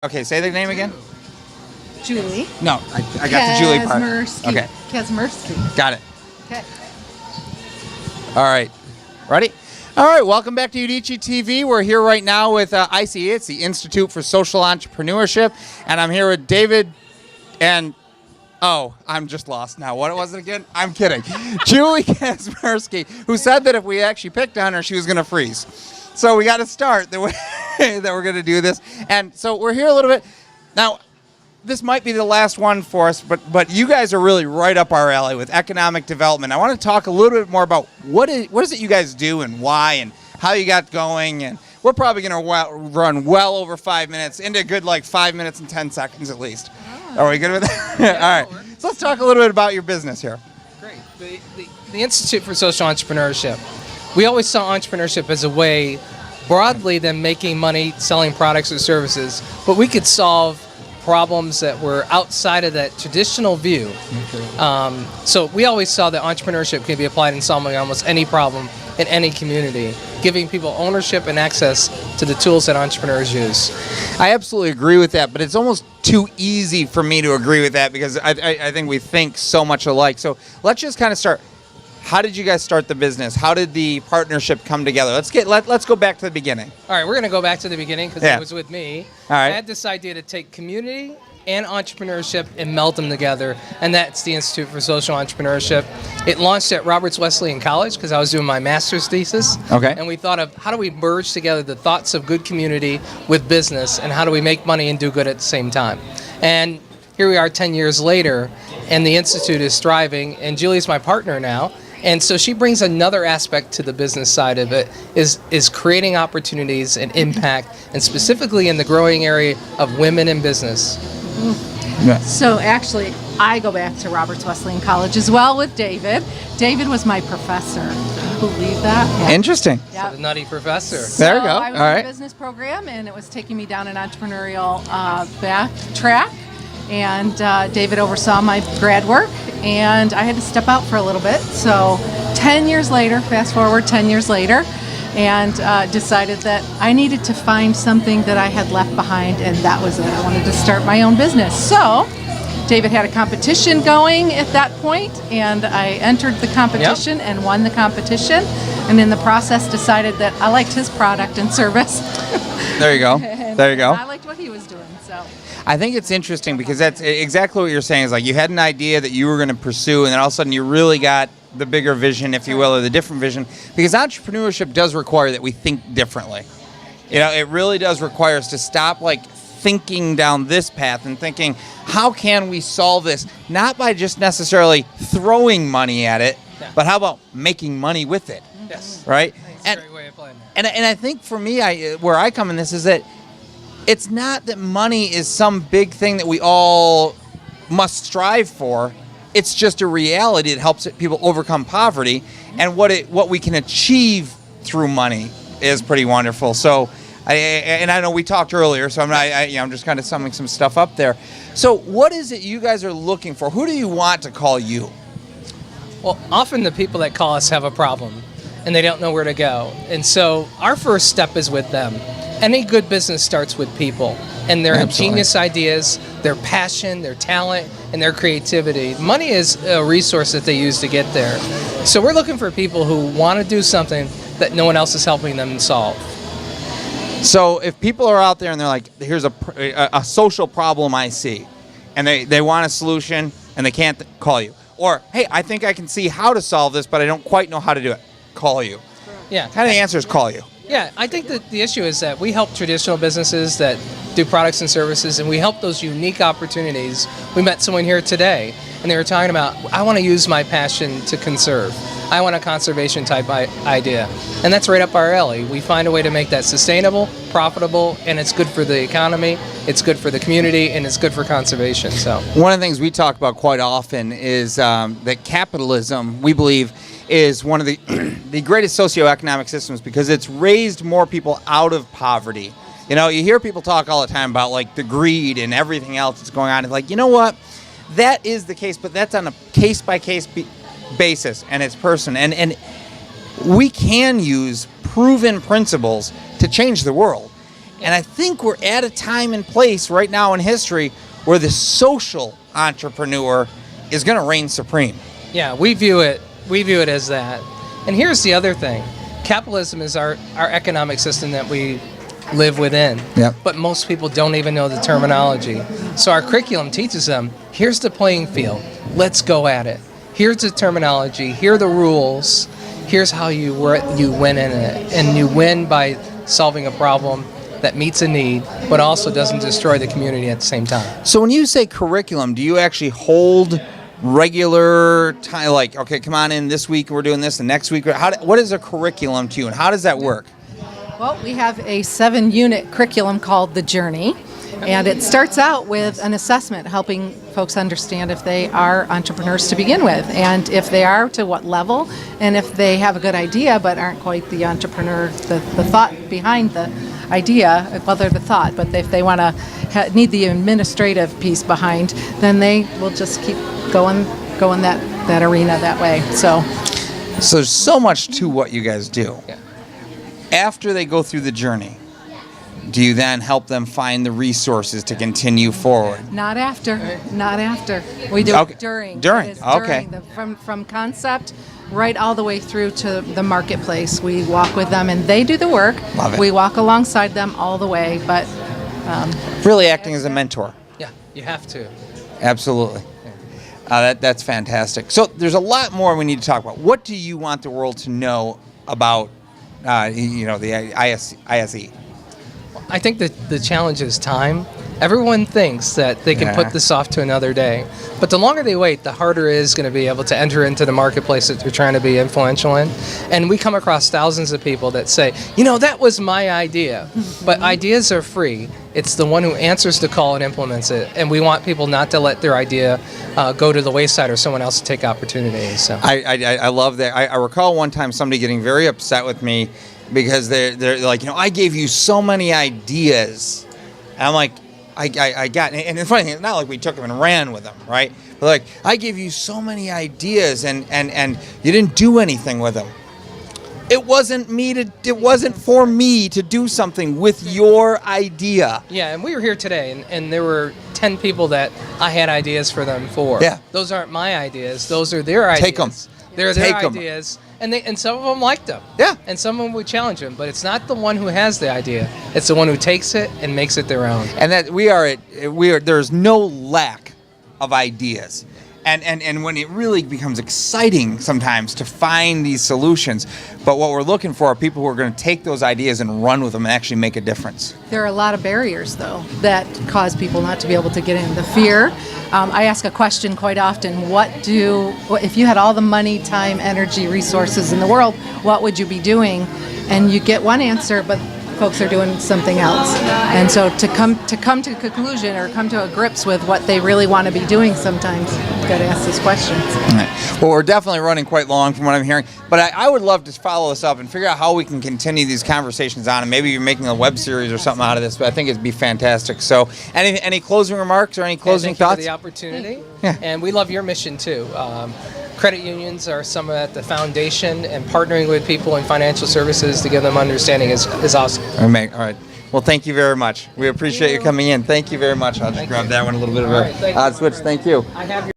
Okay, say the name again. Julie. No, I got the Julie part. Okay. Kazmersky. Got it. Okay. All right. Ready? All right, welcome back to Udicci.TV. We're here right now with I.S.E. It's the Institute for Social Entrepreneurship, and I'm here with David and, oh, I'm just lost now. What was it again? I'm kidding. Julie Kazmersky, who said that if we actually picked on her, she was going to freeze. So we got to start the way that we're going to do this. And so we're here a little bit. Now, this might be the last one for us, but you guys are really right up our alley with economic development. I want to talk a little bit more about what is it you guys do and why and how you got going. And we're probably going to run well over 5 minutes, into a good 5 minutes and 10 seconds at least. Oh. Are we good with that? Yeah, all right. So let's talk a little bit about your business here. Great. The Institute for Social Entrepreneurship. We always saw entrepreneurship as a way, broadly, than making money selling products or services, but we could solve problems that were outside of that traditional view. So we always saw that entrepreneurship can be applied in solving almost any problem in any community, giving people ownership and access to the tools that entrepreneurs use. I absolutely agree with that, but it's almost too easy for me to agree with that because I think we think so much alike. So let's just kind of start. How did you guys start the business? How did the partnership come together? Let's go back to the beginning. All right, we're going to go back to the beginning because it was with me. All right. I had this idea to take community and entrepreneurship and meld them together, and that's the Institute for Social Entrepreneurship. It launched at Roberts Wesleyan College because I was doing my master's thesis. Okay. And we thought of how do we merge together the thoughts of good community with business, and how do we make money and do good at the same time? And here we are 10 years later, and the Institute is thriving, and Julie's my partner now. And so she brings another aspect to the business side of it, is creating opportunities and impact, and specifically in the growing area of women in business. Yeah. So actually, I go back to Roberts Wesleyan College as well with David. David was my professor. Can you believe that? Yeah. Interesting. Yep. The nutty professor. So There we go. I was All in right. a business program, and it was taking me down an entrepreneurial back track. And David oversaw my grad work, and I had to step out for a little bit. So 10 years later, fast forward 10 years later, and decided that I needed to find something that I had left behind, and that was it. I wanted to start my own business. So David had a competition going at that point, and I entered the competition and won the competition, and in the process decided that I liked his product and service. There you go. There you go. I liked what he was doing, so. I think it's interesting because that's exactly what you're saying. Is you had an idea that you were going to pursue, and then all of a sudden you really got the bigger vision, if you will, or the different vision. Because entrepreneurship does require that we think differently. It really does require us to stop thinking down this path and thinking, how can we solve this? Not by just necessarily throwing money at it, but how about making money with it? Yes. Right? That's a great way of playing that. And I think for me, where I come in this is that it's not that money is some big thing that we all must strive for. It's just a reality that helps people overcome poverty, and what we can achieve through money is pretty wonderful. So, I know we talked earlier, so I'm just kind of summing some stuff up there. So, what is it you guys are looking for? Who do you want to call you? Well, often the people that call us have a problem, and they don't know where to go. And so our first step is with them. Any good business starts with people and their ingenious ideas, their passion, their talent, and their creativity. Money is a resource that they use to get there. So we're looking for people who want to do something that no one else is helping them solve. So if people are out there and they're like, here's a social problem I see, and they want a solution and they can't call you. Or, hey, I think I can see how to solve this, but I don't quite know how to do it. Call you. Yeah. Kind of the answer is call you. Yeah, I think that the issue is that we help traditional businesses that do products and services, and we help those unique opportunities. We met someone here today, and they were talking about, I want to use my passion to conserve. I want a conservation type idea. And that's right up our alley. We find a way to make that sustainable, profitable, and it's good for the economy, it's good for the community, and it's good for conservation. So one of the things we talk about quite often is that capitalism, we believe, is one of the the greatest socioeconomic systems because it's raised more people out of poverty. You hear people talk all the time about the greed and everything else that's going on. It's you know what? That is the case, but that's on a case-by-case basis, and it's person. And we can use proven principles to change the world. And I think we're at a time and place right now in history where the social entrepreneur is going to reign supreme. Yeah, we view it as that. And here's the other thing. Capitalism is our economic system that we live within. Yep. But most people don't even know the terminology. So our curriculum teaches them, here's the playing field. Let's go at it. Here's the terminology. Here are the rules. Here's how you win in it. And you win by solving a problem that meets a need, but also doesn't destroy the community at the same time. So when you say curriculum, do you actually hold regular time, like, okay, come on in this week, we're doing this, and next week, what is a curriculum to you, and how does that work? Well, we have a 7-unit curriculum called The Journey, and it starts out with an assessment helping folks understand if they are entrepreneurs to begin with, and if they are, to what level, and if they have a good idea but aren't quite the entrepreneur, the thought behind the idea, well, they're the thought, but if they want to need the administrative piece behind, then they will just keep going that arena that way. So there's so much to what you guys do. Yeah. After they go through the journey, do you then help them find the resources to continue forward? Not after. We do Okay. it during. During. It is Okay. From concept right all the way through to the marketplace. We walk with them and they do the work. Love it. We walk alongside them all the way, but Really acting as a mentor. Yeah, you have to. Absolutely. That's fantastic. So there's a lot more we need to talk about. What do you want the world to know about, the I.S.E? I think that the challenge is time. Everyone thinks that they can put this off to another day. But the longer they wait, the harder it is going to be able to enter into the marketplace that they're trying to be influential in. And we come across thousands of people that say, that was my idea. But ideas are free. It's the one who answers the call and implements it. And we want people not to let their idea go to the wayside or someone else to take opportunities. So. I love that. I recall one time somebody getting very upset with me because they're like, I gave you so many ideas. And I'm like, I got, and the funny thing, it's not like we took them and ran with them, right? But like, I gave you so many ideas and you didn't do anything with them. It wasn't for me to do something with your idea. Yeah, and we were here today, and there were 10 people that I had ideas for them for. Yeah. Those aren't my ideas. Those are their ideas. Take them. They're their ideas. And some of them liked them. Yeah. And some of them would challenge them. But it's not the one who has the idea. It's the one who takes it and makes it their own. And that there's no lack of ideas. And when it really becomes exciting sometimes to find these solutions. But what we're looking for are people who are going to take those ideas and run with them and actually make a difference. there are a lot of barriers, though, that cause people not to be able to get in. The fear. I ask a question quite often, if you had all the money, time, energy, resources in the world, what would you be doing? And you get one answer, but folks are doing something else. And so to come to a conclusion or come to a grips with what they really want to be doing, sometimes you've got to ask these questions. All right. Well, we're definitely running quite long from what I'm hearing, but I would love to follow this up and figure out how we can continue these conversations on, and maybe you're making a web series or something out of this, but I think it'd be fantastic. So any closing remarks or any closing thoughts? Thank you for the opportunity. Yeah. And we love your mission too. Credit unions are some at the foundation, and partnering with people in financial services to give them understanding is awesome. All right. Well, thank you very much. We appreciate you coming in. Thank you very much. I'll just grab that one a little bit of a odd switch. Thank you. I have your